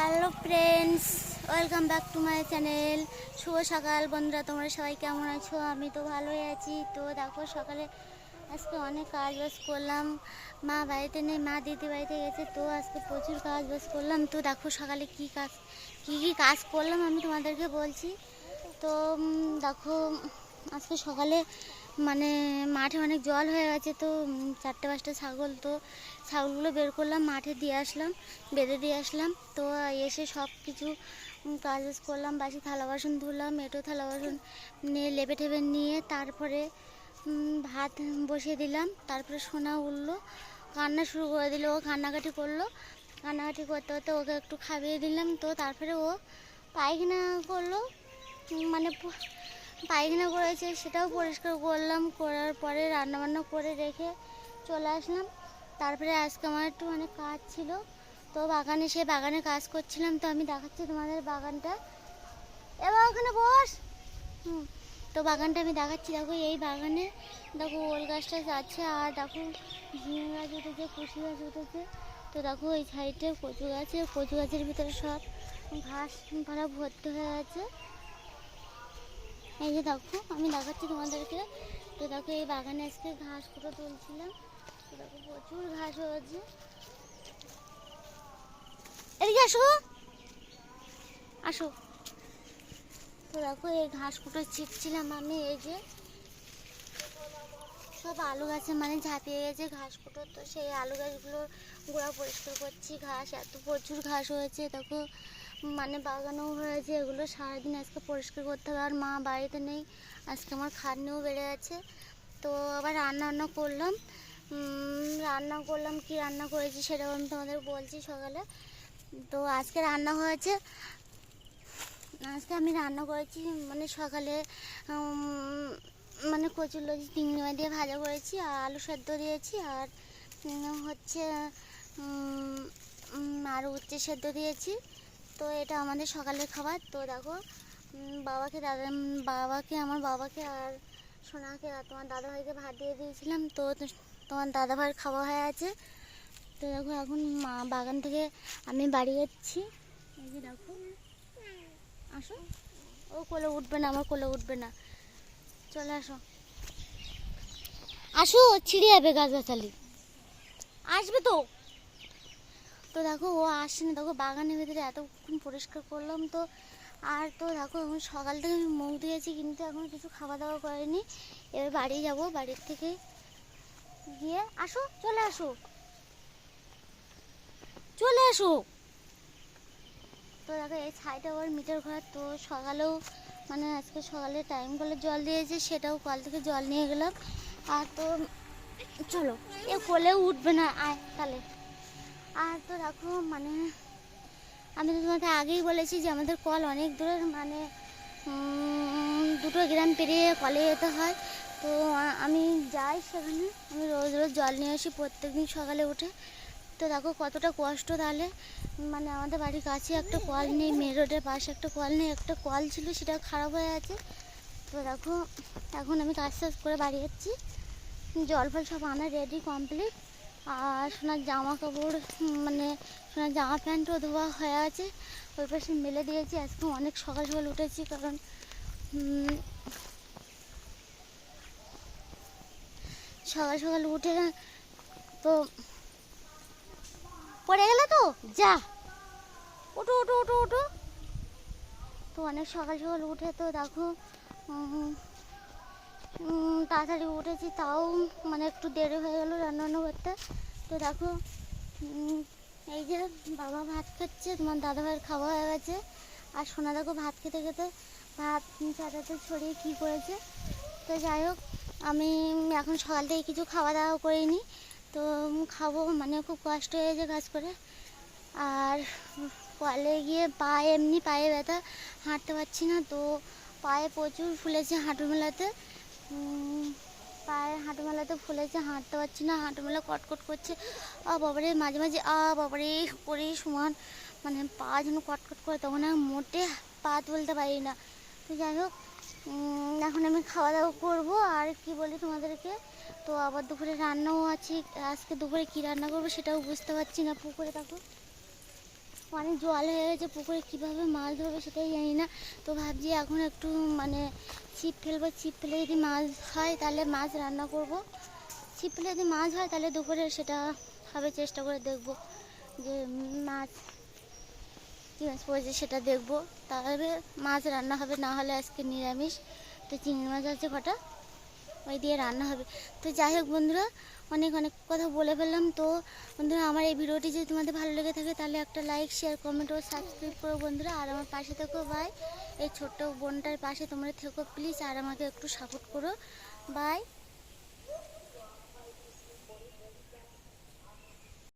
Hello friends, welcome back to my channel. শুভ সকাল বন্ধুরা, তোমরা সবাই কেমন আছো? আমি তো ভালোই আছি। তো দেখো, সকালে আজকে অনেক কাজ বাজ করলাম। মা বাড়িতে নেই, মা দিদি বাড়িতে গেছে, তো আজকে প্রচুর কাজ বাজ করলাম। তো দেখো সকালে কী কাজ করলাম আমি তোমাদেরকে বলছি। তো দেখো, আজকে সকালে মানে মাঠে অনেক জল হয়ে গেছে। তো 4-5টা ছাগল, তো ছাগলগুলো বের করলাম, মাঠে দিয়ে আসলাম, বেঁধে দিয়ে আসলাম। তো এসে সব কিছু কাজ করলাম, বাসি থালা বাসন ধুলাম, এঁটো থালা বাসন নিয়ে লেপে টেপে নিয়ে তারপরে ভাত বসিয়ে দিলাম। তারপরে সোনা উঠলো, কান্না শুরু করে দিল, ও কান্নাকাটি করলো। কান্নাকাটি করতে করতে ওকে একটু খাইয়ে দিলাম। তো তারপরে ও পায়খানা করলো, মানে পায়খানা করেছে, সেটাও পরিষ্কার করলাম। করার পরে রান্নাবান্না করে রেখে চলে আসলাম। তারপরে আজকে আমার একটু অনেক কাজ ছিল, তো বাগানে কাজ করছিলাম। তো আমি দেখাচ্ছি তোমাদের বাগানটা। এবার ওখানে বস। তো বাগানটা আমি দেখাচ্ছি। দেখো এই বাগানে দেখো ওল গাছটা আছে, আর দেখো ঝিঙে গাছ উঠেছে, কুশি গাছ উঠেছে। তো দেখো এই সাইডে কচু গাছের ভিতরে সব ঘাস পালা ভর্তি হয়ে আছে। এই যে দেখো, আমি দেখাচ্ছি তোমাদেরকে। তো দেখো এই বাগানে আজকে ঘাস কুটো তুলছিলাম। তো দেখো প্রচুর ঘাস হয়েছে। এদিকে আসো, আসো। তো দেখো এই ঘাস কুটো ছিটছিলাম আমি। এই যে সব আলু গাছে মানে ঝাঁপিয়ে গেছে ঘাস কুটো, তো সেই আলু গাছগুলো গোড়া পরিষ্কার করছি। ঘাস এত প্রচুর ঘাস হয়েছে, দেখো মানে বাগানও হয়েছে। এগুলো সারাদিন আজকে পরিষ্কার করতে হবে। আর মা বাড়িতে নেই, আজকে আমার খাটনিও বেড়ে গেছে। তো আবার রান্না করলাম। কি রান্না করেছি সেটাও আমি তোমাদের বলছি সকালে। তো আজকে আমি রান্না করেছি মানে সকালে মানে কচুর লতি চিংড়ি মাছ দিয়ে ভাজা করেছি, আর আলু সেদ্ধ দিয়েছি, আর হচ্ছে আর উচ্ছে সেদ্ধ দিয়েছি। তো এটা আমাদের সকালের খাবার। তো দেখো আমার বাবাকে আর সোনাকে আর তোমার দাদাভাইকে ভাত দিয়ে দিয়েছিলাম। তো তোমার দাদাভাইয়ের খাওয়া হয়ে আছে। তো দেখো এখন বাগান থেকে আমি বাড়ি যাচ্ছি। এই যে দেখো, আসো। ও কোলে উঠবে না, আমার কোলে উঠবে না, চলে আসো, আসো, ছিঁড়ে যাবে গাছগাছালি, আসবে তো। তো দেখো ও আসছে না। দেখো বাগানের ভিতরে এতক্ষণ পরিষ্কার করলাম। তো আর তো দেখো এখন সকাল থেকে আমি মুখ দিয়েছি, কিন্তু এখন কিছু খাওয়া দাওয়া করিনি। এবার বাড়ি যাব, বাড়ির থেকে গিয়ে আসো, চলে আসো, চলে আসো। তো দেখো এই ছাইটা ওর মিটার ঘর। তো সকালেও মানে আজকে সকালে টাইম কলে জল দিয়েছে, সেটাও কল থেকে জল নিয়ে গেলাম। আর তো চলো, এ কোলেও উঠবে না, আয় তাহলে। আর তো দেখো মানে আমি তো তোমাকে আগেই বলেছি যে আমাদের কল অনেক দূরের, মানে 2টো গ্রাম পেরিয়ে কলে যেতে হয়। তো আমি যাই সেখানে, আমি রোজ রোজ জল নিয়ে আসি প্রত্যেকদিন সকালে উঠে। তো দেখো কতটা কষ্ট তাহলে। মানে আমাদের বাড়ির কাছে একটা কল নেই, মেন রোডের পাশে একটা কল নেই, একটা কল ছিল সেটা খারাপ হয়ে আছে। তো দেখো এখন আমি কাজ করে বাড়ি যাচ্ছি। জল ফল সব আনা রেডি কমপ্লিট। আর সোনার জামা কাপড় মানে সোনার জামা প্যান্টও ধোয়া হয়ে আছে, ওই পাশে মেলে দিয়েছি। আজকে অনেক সকাল সকাল উঠেছি, কারণ সকাল সকাল উঠে তো পড়ে গেলে তো যা, ওঠো ওঠো ওঠো ওঠো। তো অনেক সকাল সকাল উঠে তো দেখো তাড়াতাড়ি উঠেছি, তাও মানে একটু দেরি হয়ে গেলো রান্নাবান্না করতে। তো দেখো এই যে বাবা ভাত খাচ্ছে, তোমার দাদাভাইয়ের খাওয়া হয়ে গেছে। আর সোনা দেখো ভাত খেতে খেতে ভাত চাটাতে ছড়িয়ে কী করেছে। তো যাই হোক, আমি এখন সকাল থেকে কিছু খাওয়া দাওয়া করিনি। তো খাবো, মানে খুব কষ্ট হয়েছে কাজ করে। আর কলে গিয়ে এমনি পায়ে ব্যথা, হাঁটতে পারছি না। তো পায়ে প্রচুর ফুলেছে হাঁটু মেলাতে ফুলেছে, হাঁটতে পারছি না, হাঁটু মেলা কটকট করছে। বাবারে মাঝে মাঝে বাবারে করে সমান, মানে পা যেন কটকট করে, তখন আমি মোটে পা তুলতে পারি না। তো যাই হোক, এখন আমি খাওয়া দাওয়া করবো। আর কি বলি তোমাদেরকে, তো আবার দুপুরে রান্নাও আছে। আজকে দুপুরে কি রান্না করবো সেটাও বুঝতে পারছি না। পুকুরে দেখো অনেক জল হয়ে গেছে পুকুরে, কীভাবে মাছ ধরবে সেটাই জানি না। তো ভাবছি এখন একটু মানে ছিপ ফেলবো, ছিপ ফেলে যদি মাছ হয় তাহলে মাছ রান্না করব। ছিপ ফেলে যদি মাছ হয় তাহলে দুপুরে সেটা হবে, চেষ্টা করে দেখব যে মাছ কী মাছ পড়েছে সেটা দেখব, তাহলে মাছ রান্না হবে। না হলে আজকে নিরামিষ, তো চিংড়ি মাছ আছে কটা, ওই দিয়ে রান্না হবে। তো যাই হোক বন্ধুরা, অনেক অনেক কথা বলে ফেললাম। তো বন্ধুরা, আমার এই ভিডিওটি যদি তোমাদের ভালো লেগে থাকে তাহলে একটা লাইক, শেয়ার, কমেন্ট ও সাবস্ক্রাইব করো বন্ধুরা। আর আমার পাশে থেকো, বাই। এই ছোট্ট বোনটার পাশে তোমরা থেকো প্লিজ, আর আমাকে একটু সাপোর্ট করো, বাই।